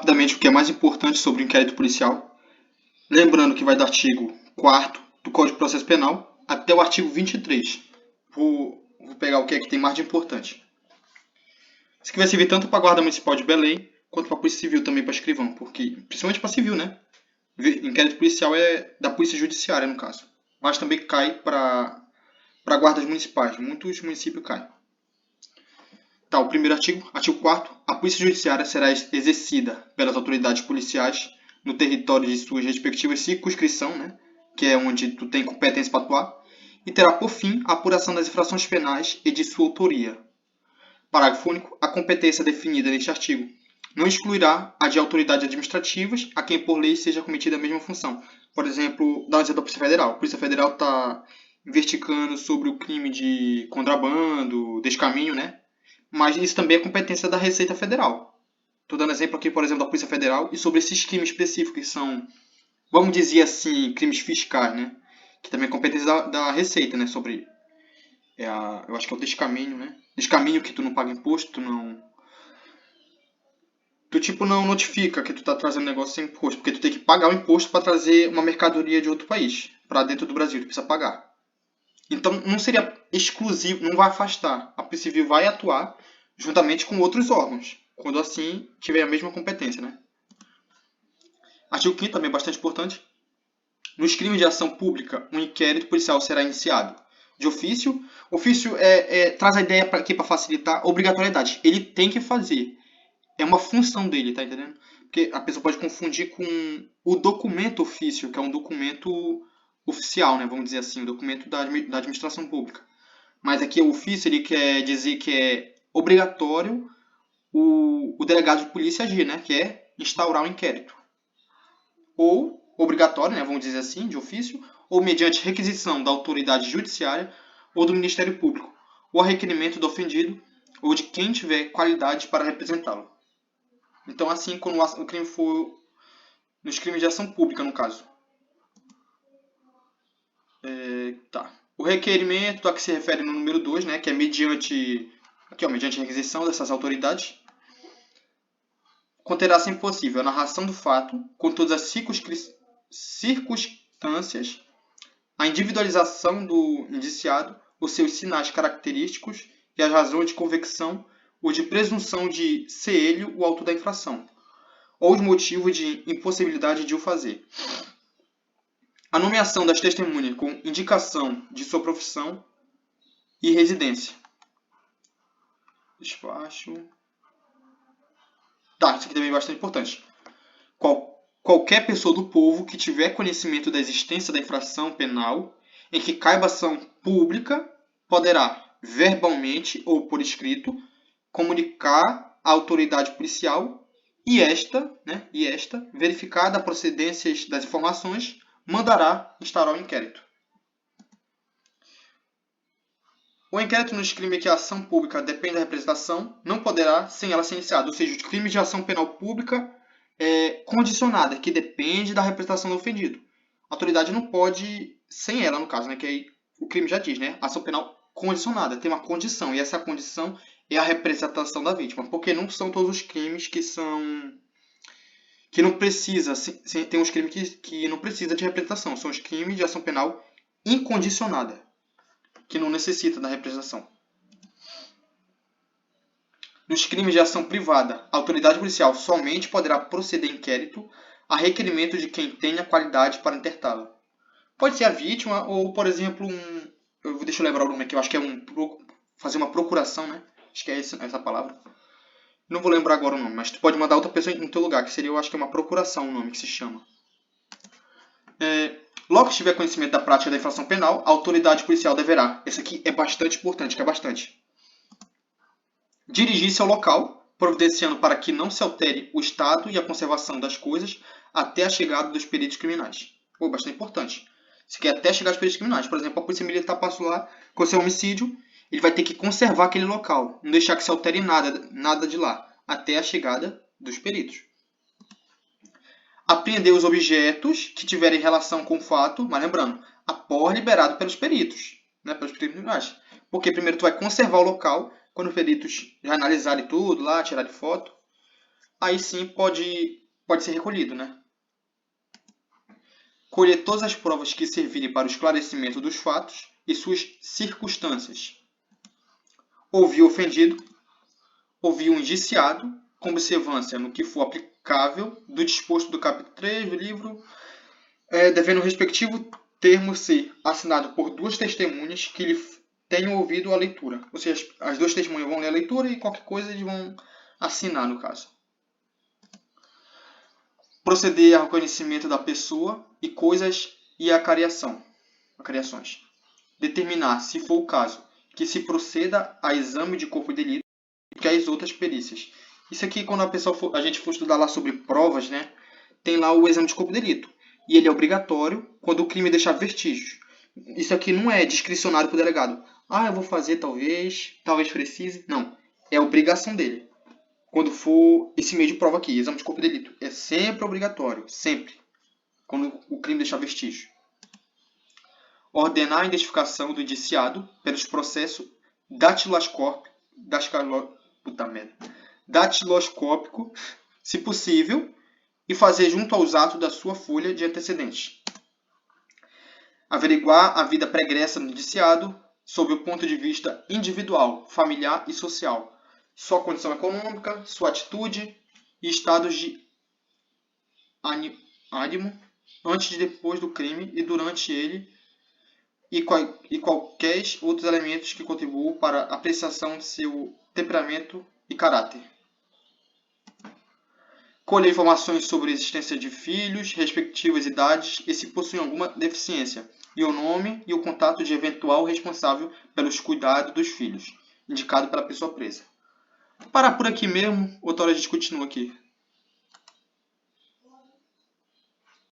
rapidamente o que é mais importante sobre o inquérito policial. Lembrando que vai do artigo 4º do Código de Processo Penal até o artigo 23. Vou pegar o que é que tem mais de importante. Isso aqui vai servir tanto para a Guarda Municipal de Belém, quanto para a Polícia Civil também, para escrivão, porque, principalmente para civil, né? Inquérito policial é da Polícia Judiciária, no caso. Mas também cai para guardas municipais. Muitos municípios caem. Tá, o primeiro artigo, artigo 4º. A Polícia Judiciária será exercida pelas autoridades policiais no território de suas respectivas circunscrição, né? Que é onde tu tem competência para atuar, e terá por fim a apuração das infrações penais e de sua autoria. Parágrafo único. A competência definida neste artigo não excluirá a de autoridades administrativas a quem por lei seja cometida a mesma função. Por exemplo, dá um exemplo da Polícia Federal. A Polícia Federal está investigando sobre o crime de contrabando, descaminho, né? Mas isso também é competência da Receita Federal. Estou dando exemplo aqui, por exemplo, da Polícia Federal e sobre esses crimes específicos que são, vamos dizer assim, crimes fiscais, né? Que também é competência da Receita, né? Sobre, eu acho que é o descaminho, né? Descaminho que tu não paga imposto, tu não notifica que tu tá trazendo negócio sem imposto, porque tu tem que pagar o imposto para trazer uma mercadoria de outro país para dentro do Brasil, tu precisa pagar. Então não seria exclusivo, não vai afastar. A Polícia Civil vai atuar juntamente com outros órgãos, quando assim tiver a mesma competência, né? Artigo 5º também é bastante importante. Nos crimes de ação pública, um inquérito policial será iniciado de ofício. Ofício traz a ideia aqui para facilitar obrigatoriedade. Ele tem que fazer. É uma função dele, tá entendendo? Porque a pessoa pode confundir com o documento ofício, que é um documento oficial, né? Vamos dizer assim, o documento da administração pública. Mas aqui o ofício, ele quer dizer que é obrigatório o delegado de polícia agir, né? Que é instaurar um inquérito. Ou obrigatório, né? Vamos dizer assim, de ofício, ou mediante requisição da autoridade judiciária ou do Ministério Público, ou a requerimento do ofendido ou de quem tiver qualidade para representá-lo. Então, assim, quando o crime for nos crimes de ação pública, no caso. Tá. O requerimento a que se refere no número 2, né, que é mediante requisição dessas autoridades, conterá, sempre possível, a narração do fato, com todas as circunstâncias, a individualização do indiciado, os seus sinais característicos e as razões de convicção ou de presunção de ser ele o autor da infração, ou os motivos de impossibilidade de o fazer. A nomeação das testemunhas com indicação de sua profissão e residência. Despacho. Tá, isso aqui também é bastante importante. Qualquer pessoa do povo que tiver conhecimento da existência da infração penal em que caiba ação pública poderá, verbalmente ou por escrito, comunicar à autoridade policial e esta, verificada a procedência das informações, mandará instaurar o inquérito. O inquérito nos crimes que a ação pública depende da representação não poderá sem ela ser iniciado. Ou seja, os crimes de ação penal pública condicionada, que depende da representação do ofendido. A autoridade não pode, sem ela, no caso, né, que aí o crime já diz, né? Ação penal condicionada, tem uma condição, e essa condição é a representação da vítima, porque não são todos os crimes que não precisa, tem uns crimes que não precisa de representação, são os crimes de ação penal incondicionada, que não necessita da representação. Nos crimes de ação privada, a autoridade policial somente poderá proceder inquérito a requerimento de quem tenha qualidade para intentá-la. Pode ser a vítima ou, por exemplo, deixa eu lembrar o nome aqui, eu acho que é fazer uma procuração, né? Acho que é essa palavra. Não vou lembrar agora o nome, mas tu pode mandar outra pessoa no teu lugar, que seria, eu acho que é uma procuração o nome que se chama. Logo que tiver conhecimento da prática da infração penal, a autoridade policial deverá, esse aqui é bastante importante, dirigir-se ao local, providenciando para que não se altere o estado e a conservação das coisas até a chegada dos peritos criminais. Bastante importante. Se quer até chegar aos peritos criminais. Por exemplo, a polícia militar passou lá, com seu homicídio, ele vai ter que conservar aquele local, não deixar que se altere nada de lá, até a chegada dos peritos. Apreender os objetos que tiverem relação com o fato, mas lembrando, após liberado pelos peritos, né, pelos peritos criminais. Porque primeiro tu vai conservar o local, quando os peritos já analisarem tudo lá, tirarem foto, aí sim pode ser recolhido, né? Colher todas as provas que servirem para o esclarecimento dos fatos e suas circunstâncias. Ouvir o ofendido, ouvir o indiciado, com observância no que for aplicável do disposto do capítulo 3 do livro, devendo o respectivo termo ser assinado por duas testemunhas que lhe tenham ouvido a leitura. Ou seja, as duas testemunhas vão ler a leitura e qualquer coisa eles vão assinar, no caso. Proceder ao reconhecimento da pessoa e coisas e acariações. Determinar, se for o caso, que se proceda a exame de corpo de delito e que as outras perícias. Isso aqui, quando a gente for estudar lá sobre provas, né, tem lá o exame de corpo de delito. E ele é obrigatório quando o crime deixar vestígios. Isso aqui não é discricionário para o delegado. Eu vou fazer talvez precise. Não, é obrigação dele. Quando for esse meio de prova aqui, exame de corpo de delito, é sempre obrigatório, sempre, quando o crime deixar vestígio. Ordenar a identificação do indiciado pelos processos datiloscópico, se possível, e fazer junto aos atos da sua folha de antecedentes. Averiguar a vida pregressa do indiciado sob o ponto de vista individual, familiar e social, sua condição econômica, sua atitude e estados de ânimo antes e depois do crime e durante ele e qualquer outros elementos que contribuam para a apreciação de seu temperamento e caráter. Colher informações sobre a existência de filhos, respectivas idades e se possuem alguma deficiência, e o nome e o contato de eventual responsável pelos cuidados dos filhos, indicado pela pessoa presa. Vou parar por aqui mesmo, outra hora a gente continua aqui.